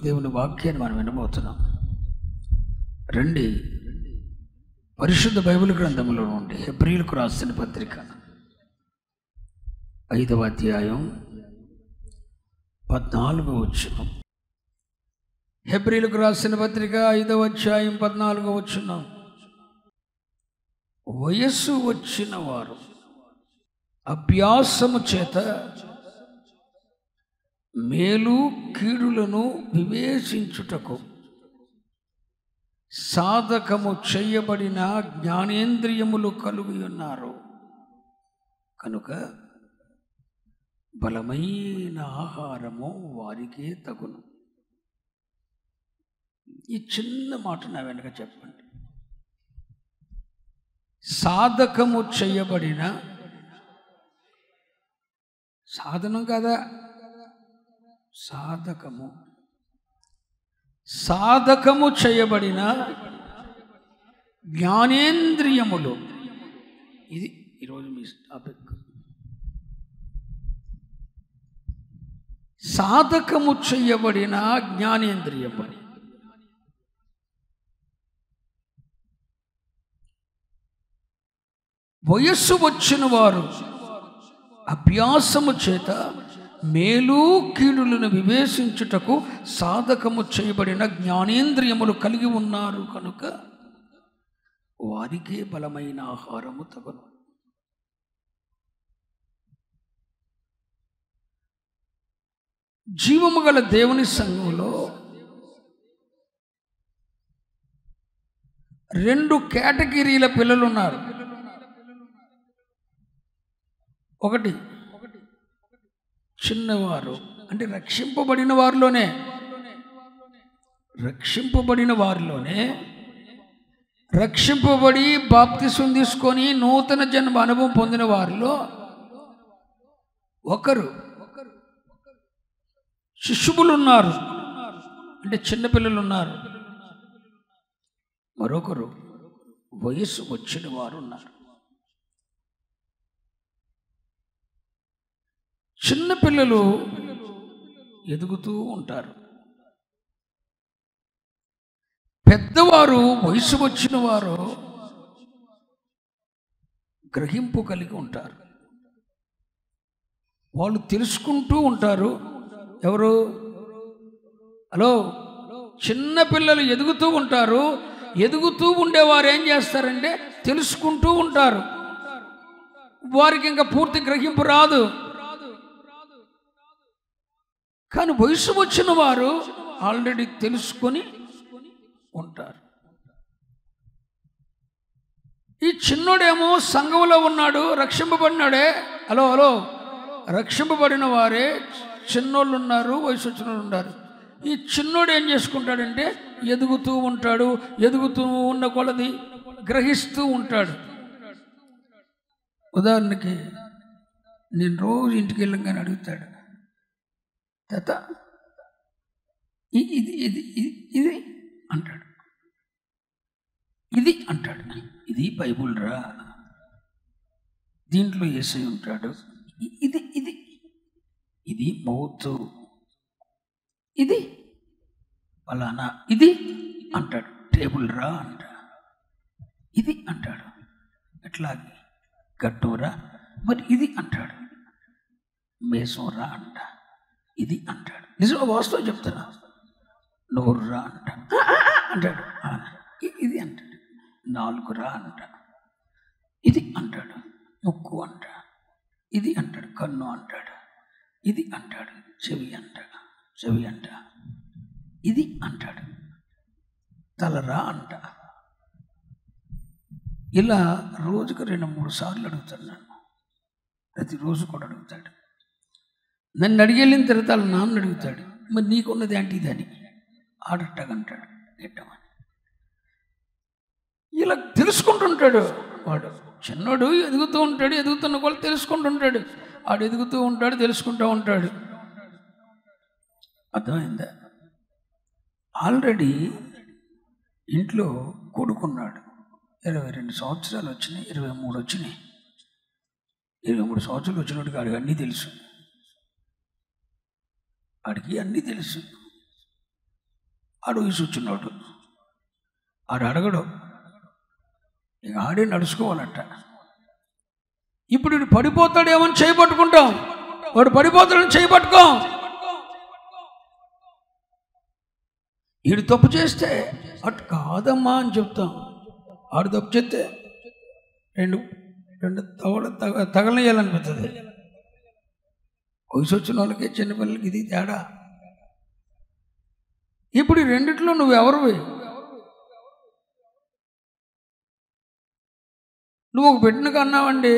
దేవుని వాక్యాన్ని మనం వినబోతున్నాం. రండి, పరిశుద్ధ బైబిల్ గ్రంథంలో నుండి హెబ్రీయులకు రాసిన పత్రిక 5వ అధ్యాయం 14వ వచనం. హెబ్రీయులకు రాసిన పత్రిక 5వ అధ్యాయం 14వ వచనం. వయస్సు వచ్చిన వారు అభ్యాసము చేత మేలు కీడులను వివేచించుటకు సాధకము చేయబడిన జ్ఞానేంద్రియములు కలిగి ఉన్నారు కనుక బలమైన ఆహారము వారికే తగును. ఈ చిన్న మాట నా వెనక చెప్పండి. సాధకము చేయబడిన, సాధనం కదా, సాధకము చేయబడిన జ్ఞానేంద్రియములు. ఇది ఈరోజు మీ టాపిక్. సాధకము చేయబడిన జ్ఞానేంద్రియములు. వయస్సు వచ్చిన వారు అభ్యాసము చేత మేలు కీడులను వివేచించుటకు సాధకము చేయబడిన జ్ఞానేంద్రియములు కలిగి ఉన్నారు కనుక వారికే బలమైన ఆహారము తగును. జీవము గల దేవుని సంఘంలో 2 కేటగిరీల పిల్లలు ఉన్నారు. ఒకటి చిన్నవారు, అంటే రక్షింపబడిన వారిలోనే రక్షింపబడి బాప్తిసం తీసుకొని నూతన జన్మ అనుభవం పొందిన వారిలో ఒకరు శిశువులు ఉన్నారు, అంటే చిన్నపిల్లలు ఉన్నారు. మరొకరు వయస్సు వచ్చిన వారు ఉన్నారు. చిన్నపిల్లలు ఎదుగుతూ ఉంటారు. పెద్దవారు, వయసు వచ్చిన వారు గ్రహింపు కలిగి ఉంటారు. వాళ్ళు తెలుసుకుంటూ ఉంటారు. ఎవరు? హలో, చిన్నపిల్లలు ఎదుగుతూ ఉంటారు. ఎదుగుతూ ఉండేవారు ఏం చేస్తారంటే తెలుసుకుంటూ ఉంటారు. వారికి ఇంకా పూర్తి గ్రహింపు రాదు. కానీ వయసు వచ్చిన వారు ఆల్రెడీ తెలుసుకొని ఉంటారు. ఈ చిన్నోడేమో సంఘంలో ఉన్నాడు, రక్షింపబడినాడే. హలో, రక్షింపబడిన వారే చిన్నోళ్ళు ఉన్నారు, వయసు వచ్చిన వాళ్ళు ఉన్నారు. ఈ చిన్నోడు ఏం చేసుకుంటాడంటే ఎదుగుతూ ఉంటాడు. ఎదుగుతూ ఉన్న కొలది గ్రహిస్తూ ఉంటాడు. ఉదాహరణకి నేను రోజు ఇంటికి వెళ్ళంగానే అడుగుతాడు, తాత ఇది అంటాడు. ఇది అంటాడు. ఇది బైబుల్ రా, దీంట్లో యేసయ్య ఉంటాడు. ఇది మౌతు, ఇది ఫలానా, ఇది అంటాడు. టేబుల్ రా అంట, ఇది అంటాడు. ఎట్లాగే గట్టూరా, మరి ఇది అంటాడు. మేసం రా అంట, ఇది అంటాడు. నిజంగా వాస్తవం చెప్తున్నా. నోరు రా అంట అంటాడు. ఇది అంటాడు. నాలుగు రా అంట, ఇది అంటాడు. ముక్కు అంట, ఇది అంటాడు. కన్ను అంటాడు, ఇది అంటాడు. చెవి అంట, ఇది అంటాడు. తలరా అంట. ఇలా రోజుకు 2-3 సార్లు అడుగుతాడు నన్ను. ప్రతిరోజు కూడా అడుగుతాడు. నన్ను అడిగెళ్ళిన తర్వాత వాళ్ళ నాన్న అడుగుతాడు, మరి నీకున్నది ఏంటి ఇదని. ఆడట్టగంటాడు, గిట్టమని. ఇలా తెలుసుకుంటుంటాడు వాడు. చిన్నోడు ఎదుగుతూ ఉంటాడు. ఎదుగుతున్న వాళ్ళు తెలుసుకుంటుంటాడు. ఆడు ఎదుగుతూ ఉంటాడు, తెలుసుకుంటూ ఉంటాడు. అర్థమైందా? ఆల్రెడీ ఇంట్లో కొడుకున్నాడు. 22 సంవత్సరాలు వచ్చినాయి, 23 వచ్చినాయి. 23 సంవత్సరాలు వచ్చినట్టుగా ఆడికి అన్నీ తెలుసు. అడుగు కూర్చున్నాడు. ఆడు అడగడు, ఇక ఆడే నడుచుకోవాలంట. ఇప్పుడు వీడు పడిపోతాడేమని చేయబట్టుకుంటాం, వాడు పడిపోతాడని చేయబట్టుకోం. వీడు తప్పు చేస్తే అటు కాదమ్మా అని చెప్తాం. ఆడు తప్పు చేస్తే రెండు తగలనియాలనిపిస్తుంది. వయసు వచ్చిన వాళ్ళకి చిన్నపిల్లలకి ఇది తేడా. ఇప్పుడు ఈ రెండిట్లో నువ్వెవరివి? నువ్వు ఒక బిడ్డను కన్నావండి,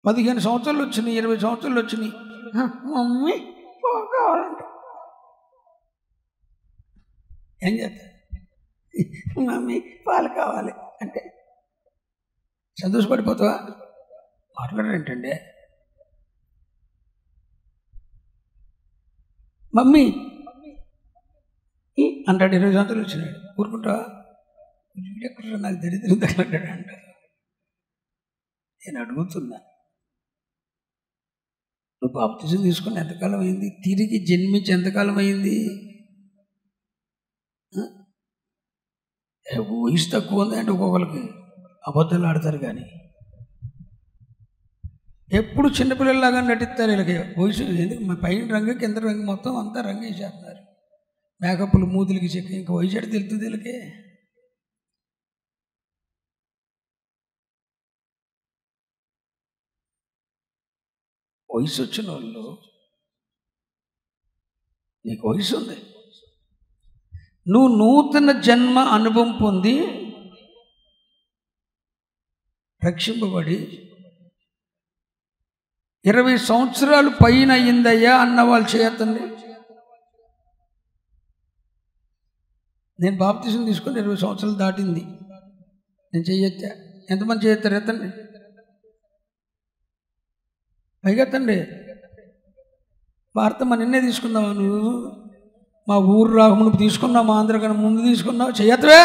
15 సంవత్సరాలు వచ్చినాయి, 20 సంవత్సరాలు వచ్చినాయి, మమ్మీ కావాలంట. ఏం చేస్తా? మమ్మీ పాలు కావాలి అంటే సంతోషపడిపోతావా? మాట్లాడరేంటండి? మమ్మీ అంటాడు. 20 సంవత్సరాలు వచ్చినాడు, ఊరుకుంటావా? వీడెక్కడ నాకు దరిద్రం తగలడ్డాడు అంటారు. నేను అడుగుతున్నా, నువ్వు బాప్తిజం తీసుకుని ఎంతకాలం అయింది? తిరిగి జన్మించి ఎంతకాలం అయింది? వయసు తక్కువ ఉంది అంటే ఒక్కొక్కరికి అబద్ధాలు ఆడతారు. కానీ ఎప్పుడు చిన్నపిల్లల్లాగా నటిస్తారు. వీళ్ళకి వయసు ఎందుకు? పైన రంగు కింద రంగు మొత్తం అంతా రంగు వేసేస్తున్నారు. మేకప్లు మూతులకి చెక్కి ఇంకా వయసు ఎడ తెలుస్తుంది వీళ్ళకి. వయసు వచ్చిన వాళ్ళు, నీకు వయసు ఉంది, నువ్వు నూతన జన్మ అనుభవం పొంది రక్షింపబడి 20 సంవత్సరాలు పైన అయ్యిందయ్యా అన్న వాళ్ళు చేయొద్దండి. నేను బాప్తిజం తీసుకొని 20 సంవత్సరాలు దాటింది, నేను చేయొచ్చా? ఎంతమంది చేయొత్తారు? ఎత్తండి, పైగా ఎత్తండి. భారతం నిన్నే తీసుకున్నావా నువ్వు? మా ఊరు రాకముందు తీసుకున్నావు, మా ఆంధ్ర కన్నా ముందు తీసుకున్నావు, చేయత్వే.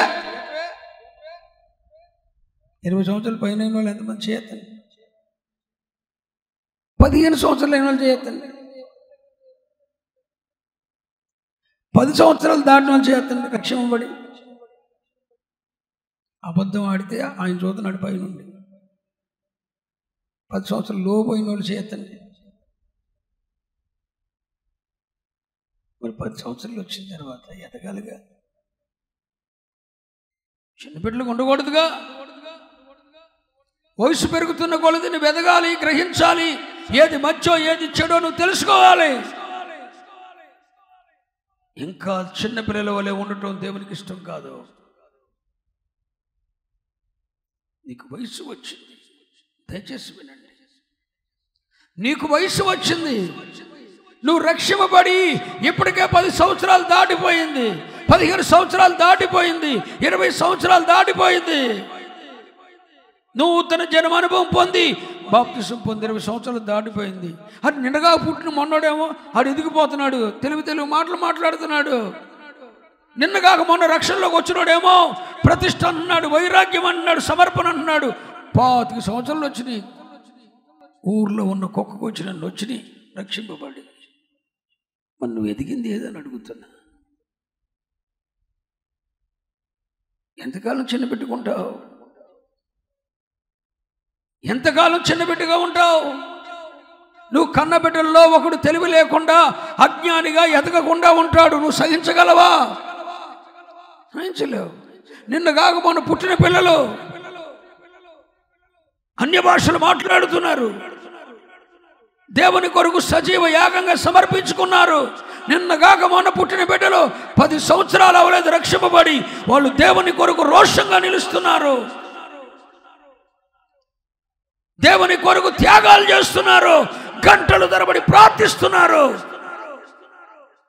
20 సంవత్సరాలు పైన అయిన వాళ్ళు ఎంతమంది చేయొద్దండి? 15 సంవత్సరాలు అయిన వాళ్ళు చేయొద్దండి, 10 సంవత్సరాలు దాటిన వాళ్ళు చేయొద్దండి. రక్షింపబడి అబద్ధం ఆడితే ఆయన చూస్తున్నాడు పైనుండి. 10 సంవత్సరాలు లోపు అయిన వాళ్ళు చేయొద్దండి. మరి 10 సంవత్సరాలు వచ్చిన తర్వాత ఎదగాలిగా. చిన్నపిల్లలకు ఉండకూడదుగా. వయసు పెరుగుతున్న కొలది నువ్వు ఎదగాలి, గ్రహించాలి. ఏది మంచో ఏది చెడో నువ్వు తెలుసుకోవాలి. ఇంకా చిన్నపిల్లల వలె ఉండటం దేవునికి ఇష్టం కాదు. నీకు వయసు వచ్చింది, దయచేసి వినండి. నీకు వయసు వచ్చింది, నువ్వు రక్షింపబడి ఇప్పటికే 10 సంవత్సరాలు దాటిపోయింది, 15 సంవత్సరాలు దాటిపోయింది, 20 సంవత్సరాలు దాటిపోయింది. నూతన జన్మ అనుభవం పొంది బాప్తిసం పొంది 20 సంవత్సరాలు దాటిపోయింది. అది నిండగా పుట్టిన మొన్నడేమో ఆడు ఎదిగిపోతున్నాడు, తెలుగు మాటలు మాట్లాడుతున్నాడు. నిన్నగాక మొన్న రక్షణలోకి వచ్చినాడేమో ప్రతిష్ట అన్నాడు, వైరాగ్యం అన్నాడు, సమర్పణ అన్నాడు. 25 సంవత్సరాలు వచ్చినాయి, ఊర్లో ఉన్న కుక్కకు వచ్చిన వచ్చినాయి, రక్షింపబడి. మరి నువ్వు ఎదిగింది ఏదని అడుగుతున్నా. ఎంతకాలం చిన్న పెట్టుకుంటావు? ఎంతకాలం చిన్నబిడ్డగా ఉంటావు? నువ్వు కన్న బిడ్డల్లో ఒకడు తెలివి లేకుండా అజ్ఞానిగా ఎదగకుండా ఉంటాడు. నువ్వు సహించగలవా? సహించలేవు. నిన్న కాక మొన్న పుట్టిన పిల్లలు అన్య భాషలు మాట్లాడుతున్నారు, దేవుని కొరకు సజీవ యాగంగా సమర్పించుకున్నారు. నిన్న కాక మొన్న పుట్టిన బిడ్డలు 10 సంవత్సరాలు అవలేదు రక్షింపబడి వాళ్ళు దేవుని కొరకు రోషంగా నిలుస్తున్నారు, దేవుని కొరకు త్యాగాలు చేస్తున్నారు, గంటలు తరబడి ప్రార్థిస్తున్నారు.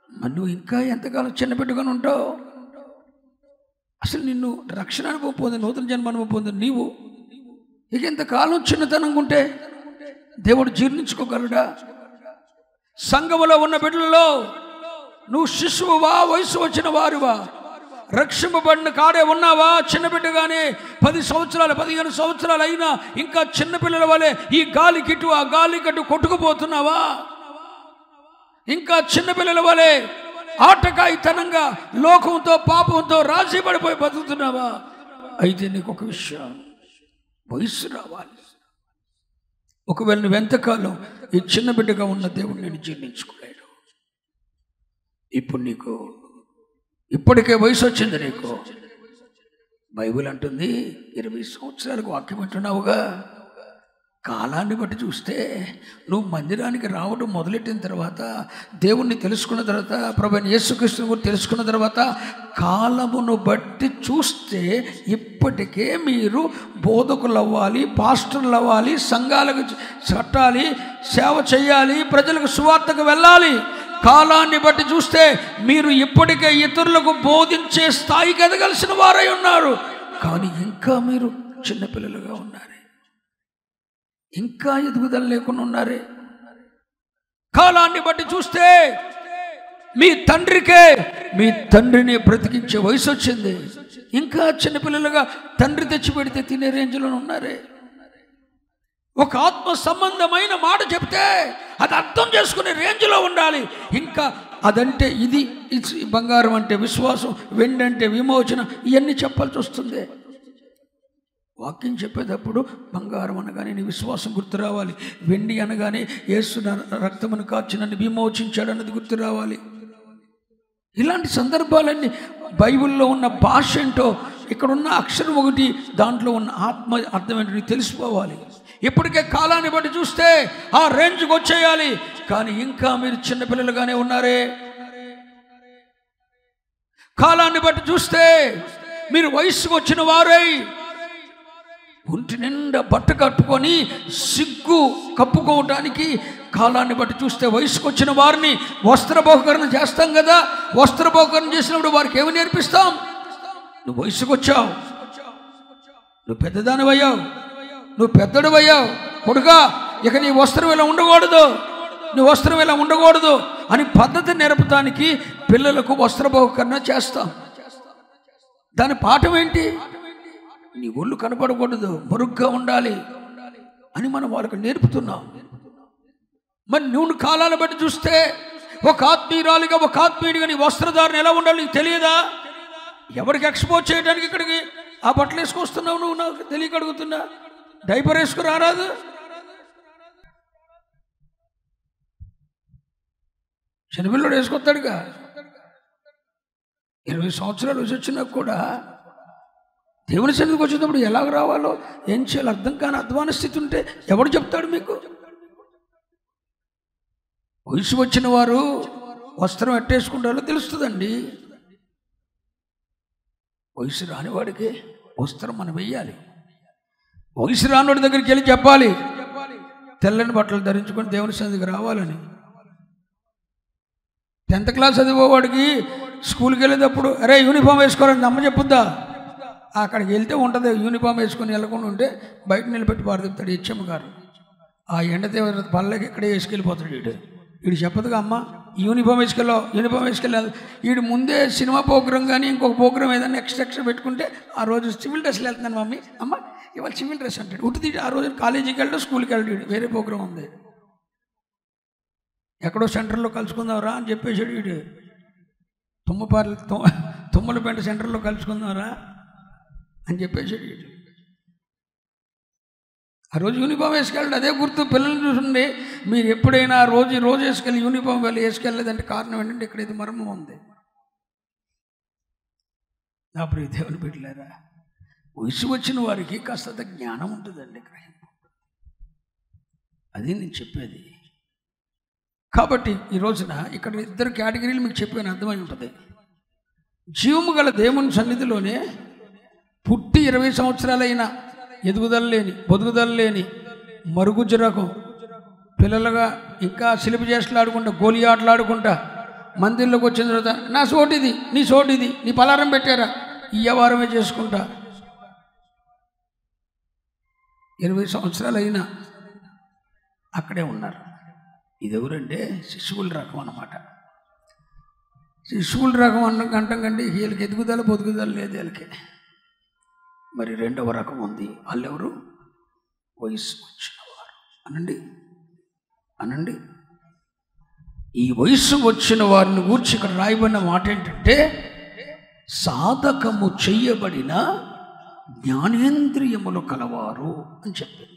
మరి నువ్వు ఇంకా ఎంతకాలం చిన్నబిడ్డగానే ఉంటావు? అసలు నిన్ను రక్షణ అనుభవం పొంది నూతన జన్మ అనుభవం పొంది నీవు ఇక ఎంతకాలం చిన్నతనంగా ఉంటే దేవుడు జీర్ణించుకోగలడా? సంఘములో ఉన్న బిడ్డలలో నువ్వు శిశువువా, వయసు వచ్చిన వారువా, రక్షింపబడిన కాడే ఉన్నావా? చిన్నబిడ్డగానే 10 సంవత్సరాలు 15 సంవత్సరాలు అయినా ఇంకా చిన్నపిల్లల వలె ఈ గాలి కిట్టు ఆ గాలి కట్టు కొట్టుకుపోతున్నావా? ఇంకా చిన్నపిల్లల వలె ఆటకాయితనంగా లోకంతో పాపంతో రాజీ పడిపోయి బతుకుతున్నావా? అయితే నీకు ఒక విషయం, వయస్సు రావాలి. ఒకవేళ నువ్వు ఎంతకాలం ఈ చిన్న బిడ్డగా ఉన్న దేవుడు నేను జీర్ణించుకోలేడు. ఇప్పుడు నీకు ఇప్పటికే వయసు వచ్చింది. నీకు బైబిల్ అంటుంది 20 సంవత్సరాలకు వాక్యం అంటున్నావుగా. కాలాన్ని బట్టి చూస్తే నువ్వు మందిరానికి రావడం మొదలెట్టిన తర్వాత, దేవుణ్ణి తెలుసుకున్న తర్వాత, ప్రభువైన యేసుక్రీస్తుని గురించి తెలుసుకున్న తర్వాత, కాలమును బట్టి చూస్తే ఇప్పటికే మీరు బోధకులు అవ్వాలి, పాస్టర్లు అవ్వాలి, సంఘాలకు కట్టాలి, సేవ చేయాలి, ప్రజలకు సువార్తకు వెళ్ళాలి. కాలాన్ని బట్టి చూస్తే మీరు ఇప్పటికే ఇతరులకు బోధించే స్థాయికి ఎదగలసిన వారై ఉన్నారు. కానీ ఇంకా మీరు చిన్నపిల్లలుగా ఉన్నారే, ఇంకా ఎదుగుదల లేకుండా ఉన్నారే. కాలాన్ని బట్టి చూస్తే మీ తండ్రిని బ్రతికించే వయసు వచ్చింది. ఇంకా చిన్నపిల్లలుగా తండ్రి తెచ్చిపెడితే తినే రేంజ్లో ఉన్నారే. ఒక ఆత్మ సంబంధమైన మాట చెప్తే అది అర్థం చేసుకునే రేంజ్లో ఉండాలి. ఇంకా అదంటే ఇది బంగారం అంటే విశ్వాసం, వెండి అంటే విమోచన, ఇవన్నీ చెప్పాల్సి వస్తుంది. వాక్యం చెప్పేటప్పుడు బంగారం అనగానే నీ విశ్వాసం గుర్తు రావాలి, వెండి అనగానే యేసు రక్తమును కార్చి నన్ను విమోచించాడన్నది గుర్తు రావాలి. ఇలాంటి సందర్భాలన్నీ బైబిల్లో ఉన్న భాష ఏంటో, ఇక్కడున్న అక్షరం ఒకటి, దాంట్లో ఉన్న ఆత్మ అర్థం ఏంటో నీకు తెలిసిపోవాలి. ఇప్పటికే కాలాన్ని బట్టి చూస్తే ఆ రేంజ్కి వచ్చేయాలి. కానీ ఇంకా మీరు చిన్నపిల్లలుగానే ఉన్నారే. కాలాన్ని బట్టి చూస్తే మీరు వయసుకు వచ్చిన వారై ఒంటి నిండా బట్ట కట్టుకొని సిగ్గు కప్పుకోవటానికి, కాలాన్ని బట్టి చూస్తే వయసుకు వచ్చిన వారిని వస్త్రబహుకరణ చేస్తాం కదా. వస్త్రబహుకరణ చేసినప్పుడు వారికి ఏమి నేర్పిస్తాం? నువ్వు వయసుకు వచ్చావు, నువ్వు పెద్దదానివయ్యావు, నువ్వు పెద్దడువయ్యావు కొడుకా, ఇక నీ వస్త్రం ఇలా ఉండకూడదు, నీ వస్త్రం ఇలా ఉండకూడదు అని పద్ధతి నేర్పడానికి పిల్లలకు వస్త్రబహుకరణ చేస్తాం. దాని పాఠం ఏంటి? నీ ఒళ్ళు కనపడకూడదు, మరుగ్గా ఉండాలి అని మనం వాళ్ళకి నేర్పుతున్నాం. మరి నువ్వు కాలాన్ని బట్టి చూస్తే ఒక ఆత్మీయురాలిగా, ఒక ఆత్మీయుడిగా నీ వస్త్రధారణ ఎలా ఉండాలి నీకు తెలియదా? ఎవరికి ఎక్స్పోజ్ చేయడానికి ఇక్కడికి ఆ బట్టలు వేసుకొస్తున్నావు నువ్వు? నాకు తెలియక అడుగుతున్నా. డైపర్ వేసుకుని రారాదు? చిన్నపిల్లడు వేసుకొస్తాడుగా. 20 సంవత్సరాలు వచ్చినా కూడా దేవుని సన్నిధికి వచ్చేటప్పుడు ఎలాగ రావాలో, ఏం చేయాలో అర్థం కాని అధ్వాన స్థితి ఉంటే ఎవడు చెప్తాడు మీకు? వయసు వచ్చిన వారు వస్త్రం ఎట్టేసుకుంటారో తెలుస్తుందండి. వయసు రానివాడికి వస్త్రం మనం వెయ్యాలి. వయసు రానివాడి దగ్గరికి వెళ్ళి చెప్పాలి, తెల్లని బట్టలు ధరించుకొని దేవుని సన్నిధికి రావాలని. 10th క్లాస్ చదివేవాడికి స్కూల్కి వెళ్ళేటప్పుడు అరే యూనిఫామ్ వేసుకోవాలని అమ్మ చెప్పుద్దా? అక్కడికి వెళ్తే ఉంటుంది, యూనిఫామ్ వేసుకొని వెళ్ళకుండా ఉంటే బయట నిలబెట్టి పారదిపుతాడు హెచ్ఎం గారు. ఆ ఎండ తీవ్ర పళ్ళకి ఇక్కడే వేసుకెళ్ళిపోతాడు. వీడు చెప్పదుగా అమ్మ యూనిఫామ్ వేసుకెళ్ళాలి. వీడు ముందే సినిమా ప్రోగ్రామ్ కానీ ఇంకొక ప్రోగ్రామ్ ఏదైనా ఎక్స్ట్రా పెట్టుకుంటే ఆ రోజు సివిల్ డ్రెస్లో వెళ్తున్నాను మమ్మీ, అమ్మ ఇవాళ సివిల్ డ్రెస్ అంటాడు. ఉట్టి ఆ రోజు కాలేజీకి వెళ్ళడం, స్కూల్కి వెళ్ళాడు, వేరే ప్రోగ్రామ్ ఉంది, ఎక్కడో సెంటర్లో కలుసుకుందాంరా అని చెప్పేసాడు వీడు. తుమ్మలపేట సెంటర్లో కలుసుకుందాంరా అని చెప్పేసాడు వీడు. ఆ రోజు యూనిఫామ్ వేసుకెళ్ళండి, అదే గుర్తు. పిల్లల్ని చూసండి, మీరు ఎప్పుడైనా ఆ రోజు వేసుకెళ్ళి యూనిఫామ్ వేసుకెళ్ళలేదంటే కారణం ఏంటంటే ఇక్కడ ఇది మర్మం ఉంది. అప్పుడు దేవుని బిడ్డలారా, వయసు వచ్చిన వారికి కాస్త జ్ఞానం ఉంటుందండి, గ్రహింపు. అది నేను చెప్పేది. కాబట్టి ఈ రోజున ఇక్కడ 2 కేటగిరీలు మీకు చెప్పాను, అర్థమై ఉంటుంది. జీవము గల దేవుని సన్నిధిలోనే పుట్టి 20 సంవత్సరాలైనా ఎదుగుదల లేని, బతుకుదల లేని, మరుగుజ్జు రకం పిల్లలుగా ఇంకా సిలిపి చేష్టలు ఆడుకుంటా, గోలి ఆటలు ఆడుకుంటా, మందిర్లోకి వచ్చిన తర్వాత నా సోటిది, నీ సోటిది, నీ పలారం పెట్టారా, ఈ వ్యవహారమే చేసుకుంటా 20 సంవత్సరాలు అయినా అక్కడే ఉన్నారు. ఇది ఎవరంటే శిశువుల రకం అన్నమాట. శిశువుల రకం అంటాం కంటే వీళ్ళకి ఎదుగుదల బతుకుదల లేదు వీళ్ళకి. మరి 2వ రకం ఉంది, వాళ్ళెవరు? వయసు వచ్చిన వారు. అనండి ఈ వయసు వచ్చిన వారిని గూర్చి ఇక్కడ రాయబడిన మాట ఏంటంటే, సాధకము చెయ్యబడిన జ్ఞానేంద్రియములు కలవారు అని చెప్పింది.